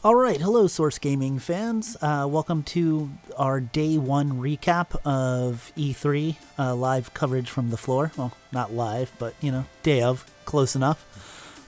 Alright, hello Source Gaming fans. Welcome to our Day 1 recap of E3, live coverage from the floor. Well, not live, but, you know, day of, close enough.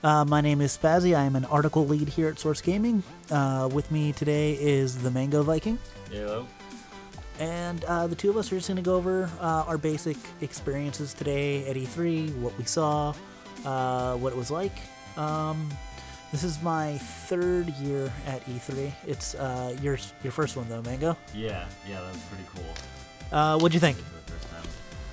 My name is Spazzy. I am an article lead here at Source Gaming. With me today is the Mango Viking. Hello. And the two of us are just going to go over our basic experiences today at E3, what we saw, what it was like. This is my third year at E3. It's your first one though, Mango. Yeah, that was pretty cool. What'd you think? For the first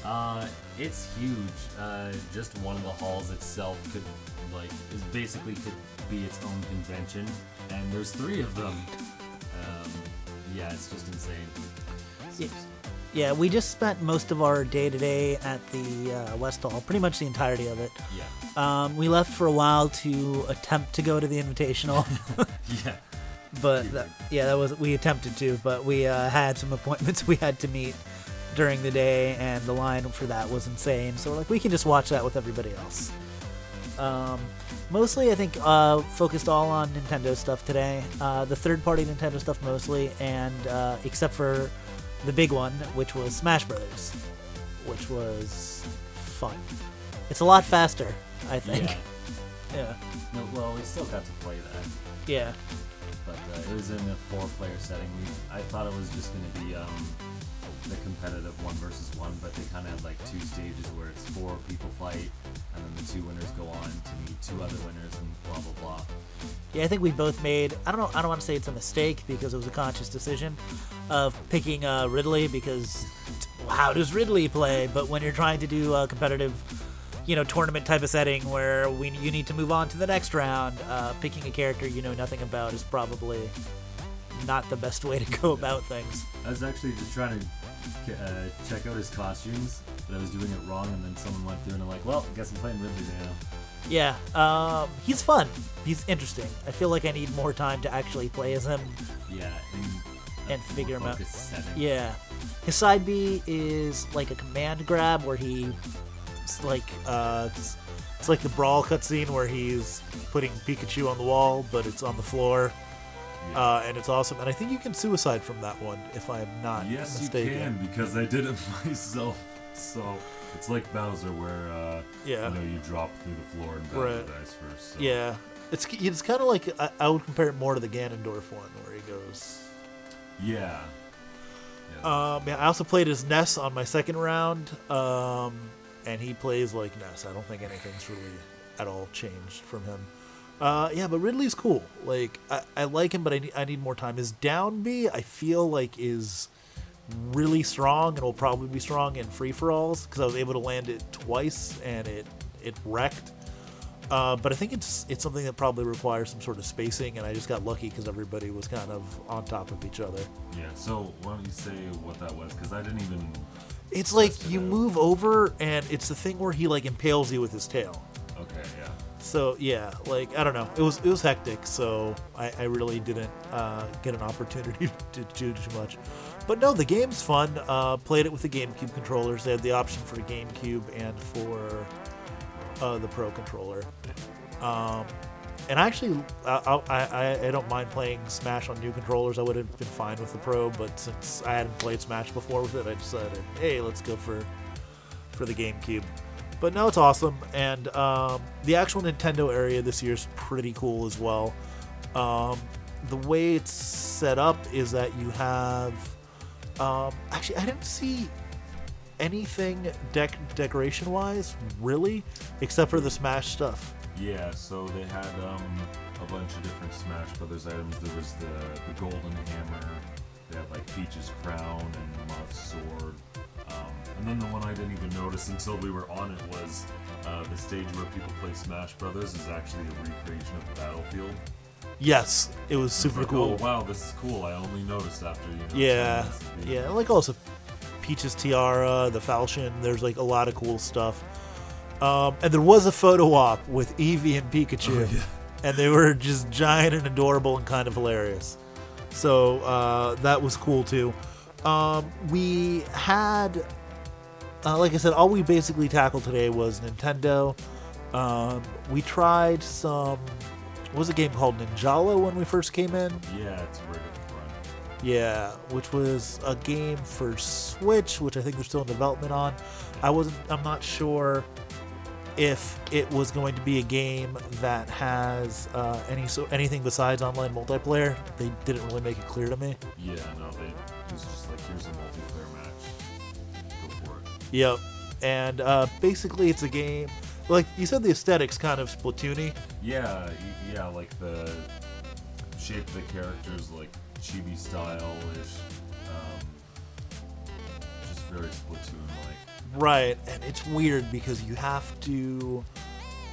time. It's huge. Just one of the halls itself could be its own convention, and there's 3 of them. Yeah, it's just insane. Yeah, we just spent most of our day today at the West Hall, pretty much the entirety of it. Yeah. We left for a while to attempt to go to the Invitational. Yeah. But we attempted to, but we had some appointments we had to meet during the day, and the line for that was insane. So we're like, we can just watch that with everybody else. Mostly, I think, focused all on Nintendo stuff today. The third-party Nintendo stuff mostly, and except for the big one, which was Smash Brothers, which was fun. It's a lot faster, I think. Yeah. No, well, we still got to play that. Yeah. But it was in a 4-player setting. I thought it was just going to be the competitive 1 versus 1, but they kind of had like 2 stages where it's 4 people fight, and then the 2 winners go on to meet 2 other winners, and blah blah blah. I think we both made, I don't want to say it's a mistake, because it was a conscious decision of picking Ridley, because how does Ridley play? But when you're trying to do a competitive, tournament type of setting where you need to move on to the next round, picking a character you know nothing about is probably not the best way to go about things. I was actually just trying to check out his costumes, but I was doing it wrong, and then someone went through and I'm like, well, I guess I'm playing Ridley now. Yeah, he's fun. He's interesting. I feel like I need more time to actually play as him. Yeah, and figure him out. Setting. Yeah. His side B is like a command grab where it's like the Brawl cutscene where he's putting Pikachu on the wall, but it's on the floor. Yeah. And it's awesome. And I think you can suicide from that one, if I'm not mistaken. Yes, you can, because I did it myself. So it's like Bowser, where you drop through the floor and Bowser dies first. So. Yeah, it's kind of like I would compare it more to the Ganondorf one, where he goes. Yeah. I also played as Ness on my second round, and he plays like Ness. I don't think anything's really at all changed from him. But Ridley's cool. Like, I like him, but I need more time. His down B, I feel like, is really strong, and will probably be strong in free-for-alls, because I was able to land it twice, and it wrecked. But I think it's something that probably requires some sort of spacing, and I just got lucky because everybody was kind of on top of each other. Yeah, so why don't you say what that was, because I didn't even... It's like you move over, and it's the thing where he, like, impales you with his tail. Okay, yeah. So, yeah, like, I don't know. It was hectic, so I really didn't get an opportunity to do too much. But no, the game's fun. Played it with the GameCube controllers. They had the option for GameCube and for the Pro controller. And actually, I don't mind playing Smash on new controllers. I would have been fine with the Pro, but since I hadn't played Smash before with it, I decided, hey, let's go for the GameCube. But no, it's awesome, and the actual Nintendo area this year is pretty cool as well. The way it's set up is that you have... actually, I didn't see anything decoration-wise, really, except for the Smash stuff. Yeah, so they had a bunch of different Smash Brothers items. There was the golden hammer. They had like Peach's crown and Marth's sword. And then the one I didn't even notice until we were on it was the stage where people play Smash Brothers is actually a recreation of the battlefield. Yes, it was super cool. Oh wow, this is cool. I only noticed after Yeah, like also Peach's tiara, the falchion. There's like a lot of cool stuff. And there was a photo op with Eevee and Pikachu, and they were just giant and adorable and kind of hilarious. So that was cool too. We had like I said, all we basically tackled today was Nintendo. We tried some. What was a game called Ninjala when we first came in? Yeah, it's right at the front. Yeah, which was a game for Switch, which I think they're still in development on. I'm not sure if it was going to be a game that has anything besides online multiplayer. They didn't really make it clear to me. Yeah, no, it was just like, here's a multiplayer match. Go for it. Yep. And basically it's a game, like you said, the aesthetic's kind of Splatoon-y. Yeah, like the shape of the characters, like chibi style-ish. Just very Splatoon-like. Right, and it's weird because you have to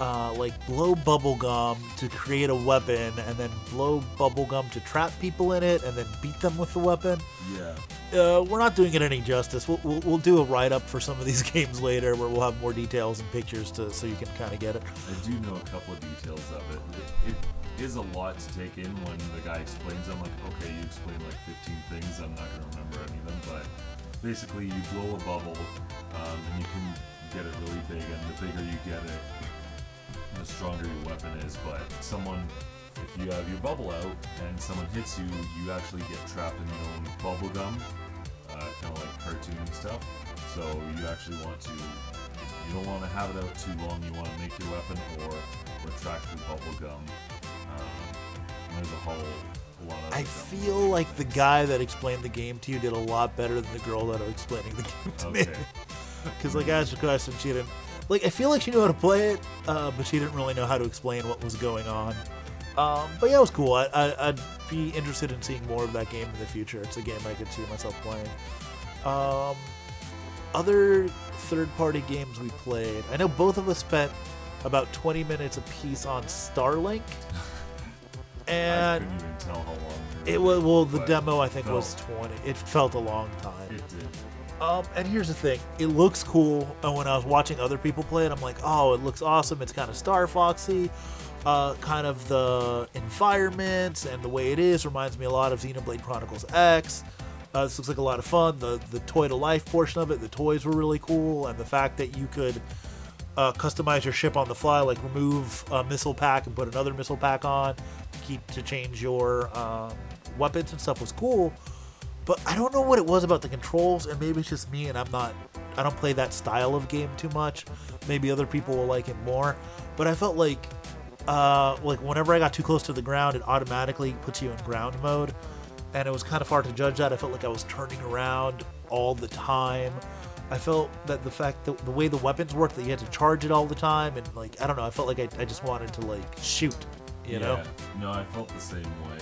like blow bubblegum to create a weapon, and then blow bubblegum to trap people in it, and then beat them with the weapon. Yeah. We're not doing it any justice. We'll do a write-up for some of these games later where we'll have more details and pictures so you can kind of get it. I do know a couple of details of it. It is a lot to take in when the guy explains them. Like, okay, you explained like 15 things. I'm not going to remember any of them, but basically you blow a bubble, and you can get it really big, and the bigger you get it, the stronger your weapon is. But if you have your bubble out and someone hits you, you actually get trapped in your own bubble gum, kind of like cartoony stuff. So you actually you don't want to have it out too long. You want to make your weapon or retract the bubble gum. There's a whole lot of. I feel like the guy that explained the game to you did a lot better than the girl that was explaining the game to me. Because like, I asked a question, she didn't. Like, I feel like she knew how to play it, but she didn't really know how to explain what was going on. But yeah, it was cool. I'd be interested in seeing more of that game in the future. It's a game I could see myself playing. Other third-party games we played. I know both of us spent about 20 minutes apiece on Starlink. And I couldn't even tell how long it was. The demo I think was 20. It felt a long time. It did. And here's the thing, it looks cool, and when I was watching other people play it, I'm like, oh, it looks awesome. It's kind of Star Foxy. Kind of the environment and the way it is reminds me a lot of Xenoblade Chronicles X. This looks like a lot of fun. The toy to life portion of it, the toys were really cool, and the fact that you could customize your ship on the fly, like remove a missile pack and put another missile pack on to change your weapons and stuff was cool. But I don't know what it was about the controls, and maybe it's just me, and I don't play that style of game too much. Maybe other people will like it more. But I felt like whenever I got too close to the ground, it automatically puts you in ground mode, and it was kind of hard to judge that. I felt like I was turning around all the time. I felt that the fact that the way the weapons worked, that you had to charge it all the time, and like, I don't know, I felt like I just wanted to like shoot, you know? No, I felt the same way.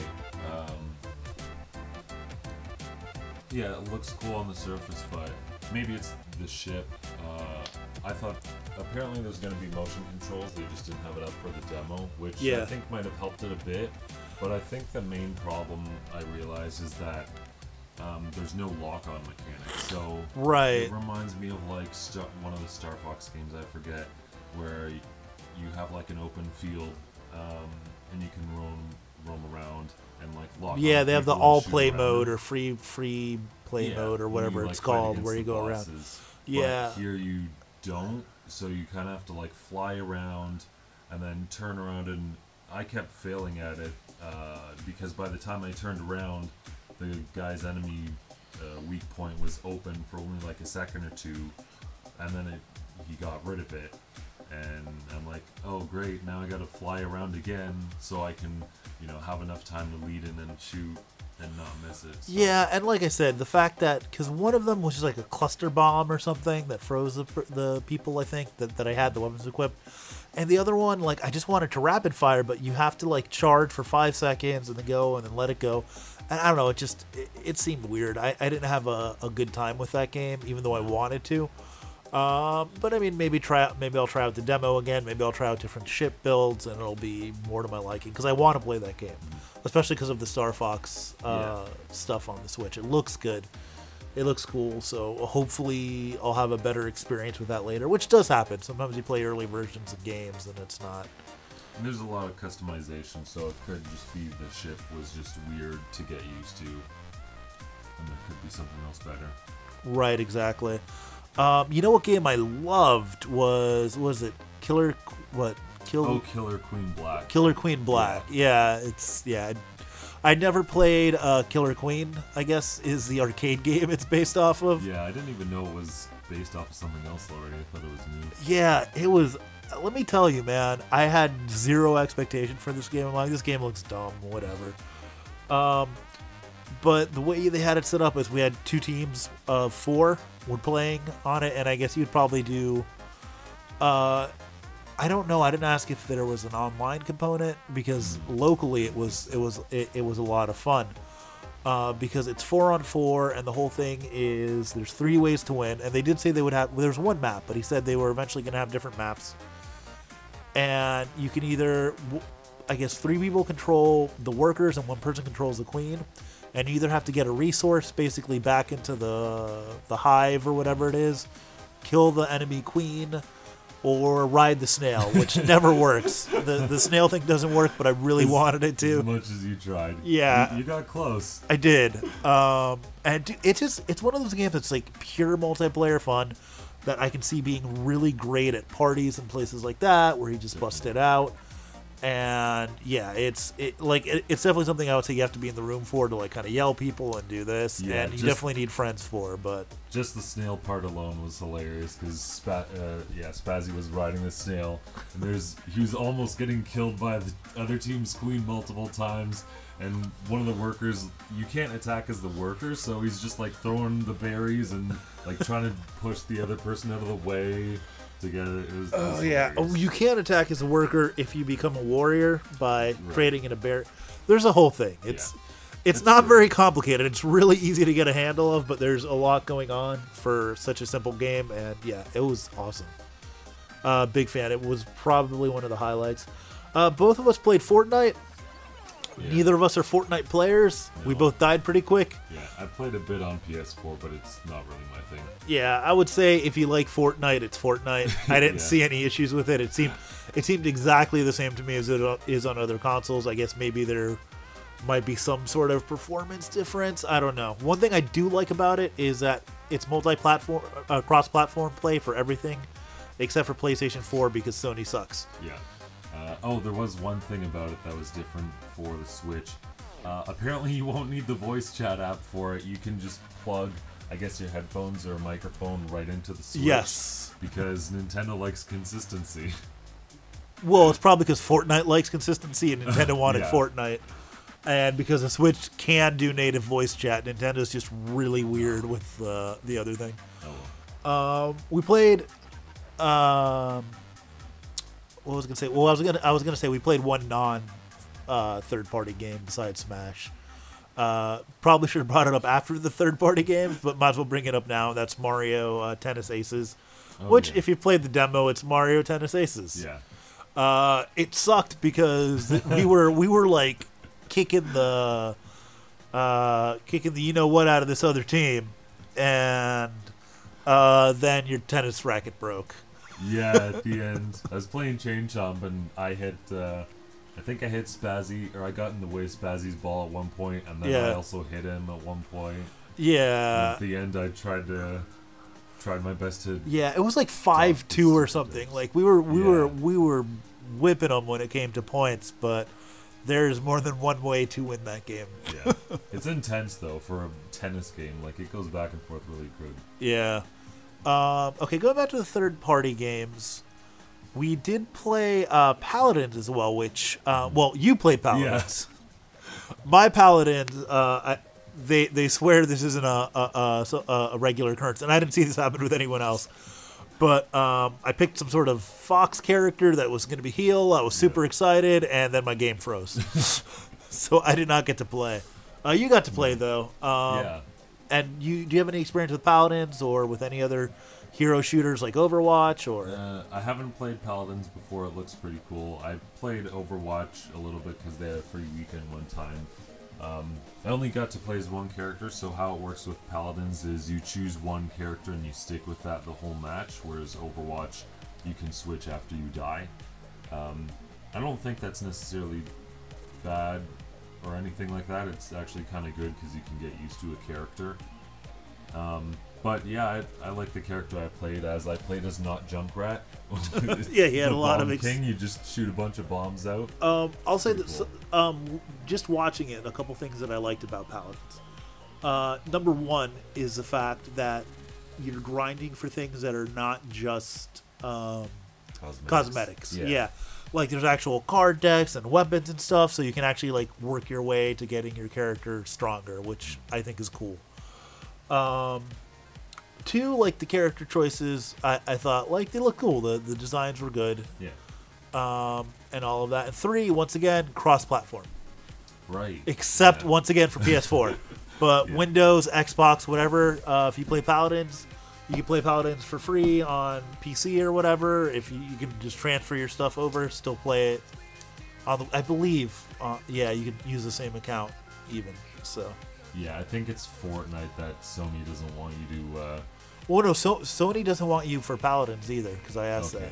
Yeah, it looks cool on the surface, but maybe it's the ship. I thought apparently there's going to be motion controls. They just didn't have it up for the demo, which I think might have helped it a bit. But I think the main problem I realized is that there's no lock-on mechanics. So it reminds me of like one of the Star Fox games, I forget, where you have like an open field and you can roam around. And like lock they have the all play mode or free play mode or whatever it's called, where you go around. But here you don't, so you kind of have to like fly around and then turn around, and I kept failing at it because by the time I turned around, the guy's enemy weak point was open for only like a second or two, and then he got rid of it. And I'm like, oh great, now I gotta fly around again so I can, have enough time to lead in and shoot and not miss it. So. Yeah, and like I said, the fact that, because one of them was just like a cluster bomb or something that froze the people, I think, that I had the weapons equipped. And the other one, like, I just wanted to rapid fire, but you have to like charge for 5 seconds and then go and then let it go. And I don't know, it seemed weird. I didn't have a good time with that game, even though I wanted to. But I mean, maybe I'll try out the demo again. Maybe I'll try out different ship builds, and it'll be more to my liking because I want to play that game, especially because of the Star Fox stuff on the Switch. It looks good. It looks cool. So hopefully I'll have a better experience with that later, which does happen. Sometimes you play early versions of games and it's not. And there's a lot of customization, so it could just be the ship was just weird to get used to, and there could be something else better. Right, exactly. You know what game I loved was it Killer what Kill Oh, Killer Queen Black. Killer Queen Black. Yeah, I never played Killer Queen, I guess is the arcade game it's based off of. Yeah, I didn't even know it was based off of something else already. I thought it was new. Yeah, it was. Let me tell you, man, I had zero expectation for this game. I'm like, this game looks dumb, whatever. But the way they had it set up is we had 2 teams of 4 were playing on it, and I guess you'd probably do. I don't know. I didn't ask if there was an online component because locally it was a lot of fun. Because it's 4-on-4, and the whole thing is there's 3 ways to win. And they did say they would have. There's 1 map, but he said they were eventually going to have different maps. And you can either, I guess, 3 people control the workers and 1 person controls the queen. And you either have to get a resource basically back into the hive or whatever it is, kill the enemy queen, or ride the snail, which never works. The snail thing doesn't work, but I really wanted it to. As much as you tried. Yeah. You got close. I did. And it's one of those games that's like pure multiplayer fun that I can see being really great at parties and places like that where he just busts it out. And yeah, it's definitely something I would say you have to be in the room for to like kind of yell people and do this. Yeah, and you definitely need friends for. But just the snail part alone was hilarious because Spazzy was riding the snail, and he was almost getting killed by the other team's queen multiple times. And one of the workers, you can't attack as the worker, so he's just like throwing the berries and like trying to push the other person out of the way. Together. It was yeah. Oh, you can't attack as a worker if you become a warrior by creating a bear. There's a whole thing. It's not very complicated. It's really easy to get a handle of, but there's a lot going on for such a simple game. And yeah, it was awesome. Big fan. It was probably one of the highlights. Both of us played Fortnite. Yeah. Neither of us are Fortnite players. No. We both died pretty quick. Yeah, I played a bit on PS4, but it's not really my thing. Yeah, I would say if you like Fortnite, it's Fortnite. I didn't see any issues with it. It seemed exactly the same to me as it is on other consoles. I guess maybe there might be some sort of performance difference. I don't know. One thing I do like about it is that it's multi-platform, cross-platform play for everything, except for PlayStation 4 because Sony sucks. Yeah. There was one thing about it that was different for the Switch. Apparently you won't need the voice chat app for it. You can just plug, I guess, your headphones or microphone right into the Switch. Yes. Because Nintendo likes consistency. Well, it's probably because Fortnite likes consistency and Nintendo wanted Fortnite. And because the Switch can do native voice chat, Nintendo's just really weird with the other thing. We played... what was I gonna say? Well, I was gonna say we played one third-party game besides Smash. Probably should have brought it up after the third-party game, but might as well bring it up now. That's Mario Tennis Aces, which, if you played the demo, it's Mario Tennis Aces. Yeah. It sucked because we were like kicking the you know what out of this other team, and then your tennis racket broke. Yeah, at the end, I was playing Chain Chomp and I hit, I think I hit Spazzy, or I got in the way of Spazzy's ball at one point, and then I also hit him at one point. Yeah. And at the end, I tried my best to. Yeah, it was like 5-2 or something. Like we were whipping them when it came to points, but there's more than one way to win that game. Yeah, it's intense though for a tennis game. Like it goes back and forth really good. Yeah. Okay, going back to the third-party games, we did play Paladins as well, which, you played Paladins. Yeah. My Paladins, they swear this isn't a regular occurrence, and I didn't see this happen with anyone else. But I picked some sort of fox character that was going to be heal. I was super excited, and then my game froze. So I did not get to play. You got to play, though. Yeah. And do you have any experience with Paladins or with any other hero shooters like Overwatch? Or I haven't played Paladins before. It looks pretty cool. I played Overwatch a little bit because they had a free weekend one time. I only got to play as one character, so how it works with Paladins is you choose one character and you stick with that the whole match, whereas Overwatch, you can switch after you die. I don't think that's necessarily bad or anything like that. It's actually kind of good because you can get used to a character. But yeah, I like the character I played as. I played as not Junkrat. Yeah, he had the a lot bomb of king. You just shoot a bunch of bombs out. I'll say Pretty that cool. just watching it, a couple things that I liked about Paladins. Number one is the fact that you're grinding for things that are not just cosmetics. Yeah. Like there's actual card decks and weapons and stuff, so you can actually like work your way to getting your character stronger, which I think is cool. Two, like the character choices, I thought like they look cool. The designs were good. Yeah. And all of that. And three, once again, cross-platform. Right. Except once again for PS4, but Yeah. Windows, Xbox, whatever. If you play Paladins, you can play Paladins for free on PC or whatever. If you can just transfer your stuff over, still play it. I believe, yeah, you can use the same account even. So. Yeah, I think it's Fortnite that Sony doesn't want you to. Well, no, Sony doesn't want you for Paladins either, because I asked that.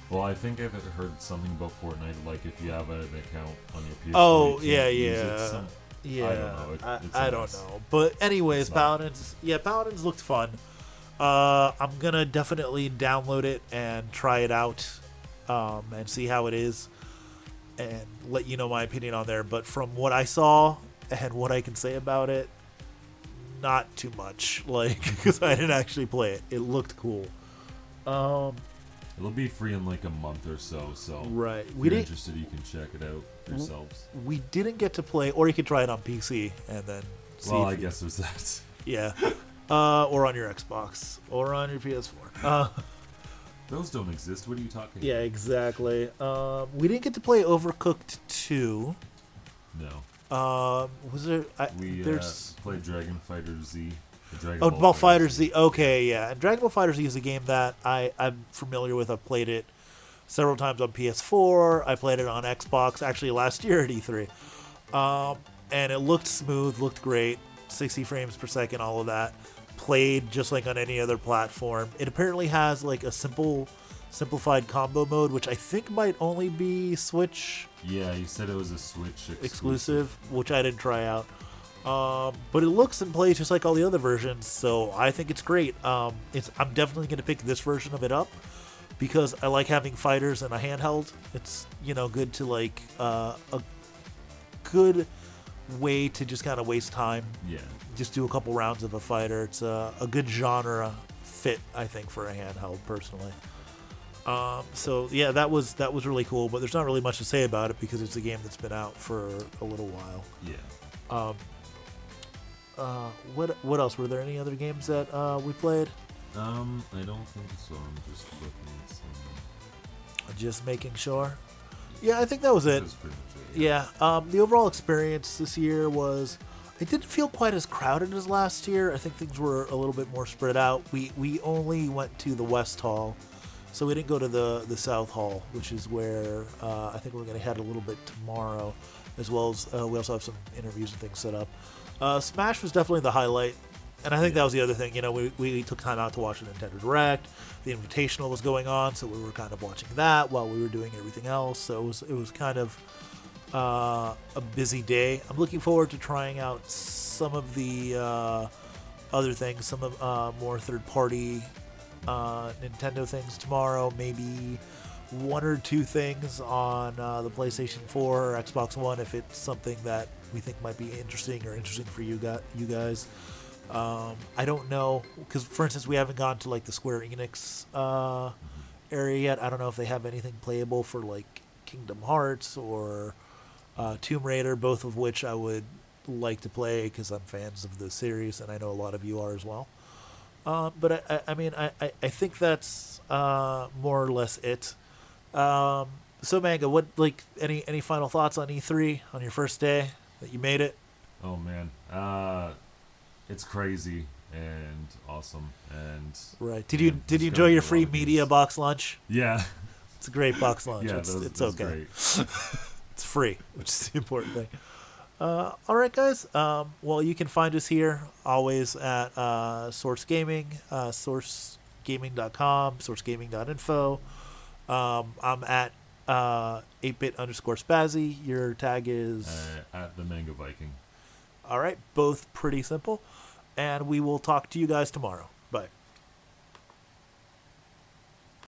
Well, I think I've heard something about Fortnite, like if you have an account on your PS4. Oh, you can't use it, yeah. so- Yeah, I don't know. It's I a don't mess. know. But anyways, It's not. Paladins. Yeah, Paladins looked fun. I'm gonna definitely download it and try it out, and see how it is, and let you know my opinion on there. But from what I saw and what I can say about it, not too much. Like, because I didn't actually play it. It looked cool. It'll be free in like a month or so. So Right. if We you're didn't. interested, you can check it out for yourselves. We didn't get to play, or you could try it on PC and then see. Well, if I you- guess there's that. Yeah. Or on your Xbox. Or on your PS4. Those don't exist. What are you talking Yeah, exactly. We didn't get to play Overcooked 2. about? Was there... No. We there's... played Dragon Fighter Z. Dragon Oh, Ball Ball Fighter Z. Okay, yeah. And Dragon Ball Fighter Z is a game that I'm familiar with. I've played it several times on PS4. I played it on Xbox, actually last year at E3. And it looked smooth, looked great. 60 frames per second, all of that. Played just like on any other platform. It apparently has like a simplified combo mode, which I think might only be Switch Yeah, you said it was a Switch exclusive, which I didn't try out. But it looks and plays just like all the other versions, so I think it's great. I'm definitely going to pick this version of it up because I like having fighters in a handheld. It's good to like a good way to just kind of waste time. Yeah. Just do a couple rounds of a fighter. It's a good genre fit, I think, for a handheld personally. So yeah, that was really cool. But there's not really much to say about it because it's a game that's been out for a little while. Yeah. What else? Were there any other games that we played? I don't think so. I'm just looking at some. Just making sure. Yeah, I think that was it. That's pretty much it. Yeah. The overall experience this year was. It didn't feel quite as crowded as last year. I think things were a little bit more spread out. We only went to the West Hall, so we didn't go to the South Hall, which is where I think we're going to head a little bit tomorrow, as well as we also have some interviews and things set up. Smash was definitely the highlight, and I think that was the other thing. We took time out to watch the Nintendo Direct. The Invitational was going on, so we were kind of watching that while we were doing everything else. So it was kind of a busy day. I'm looking forward to trying out some of the other things, some of more third-party Nintendo things tomorrow. Maybe one or two things on the PlayStation 4 or Xbox One if it's something that we think might be interesting for you guys. I don't know, because for instance, we haven't gone to like the Square Enix area yet. I don't know if they have anything playable for like Kingdom Hearts or Tomb Raider, both of which I would like to play because I'm fans of the series, and I know a lot of you are as well. But I think that's more or less it. So Mango, what any final thoughts on E3 on your first day that you made it? Oh man, it's crazy and awesome and. Right. Did you enjoy your free media box lunch? Yeah. It's a great box lunch. Yeah, it's those okay. Great. It's free, which is the important thing. All right, guys. Well, you can find us here always at Source Gaming, sourcegaming.com, sourcegaming.info. I'm at 8bit_Spazzy. Your tag is At the Mango Viking. all right. Both pretty simple, and we will talk to you guys tomorrow. Bye.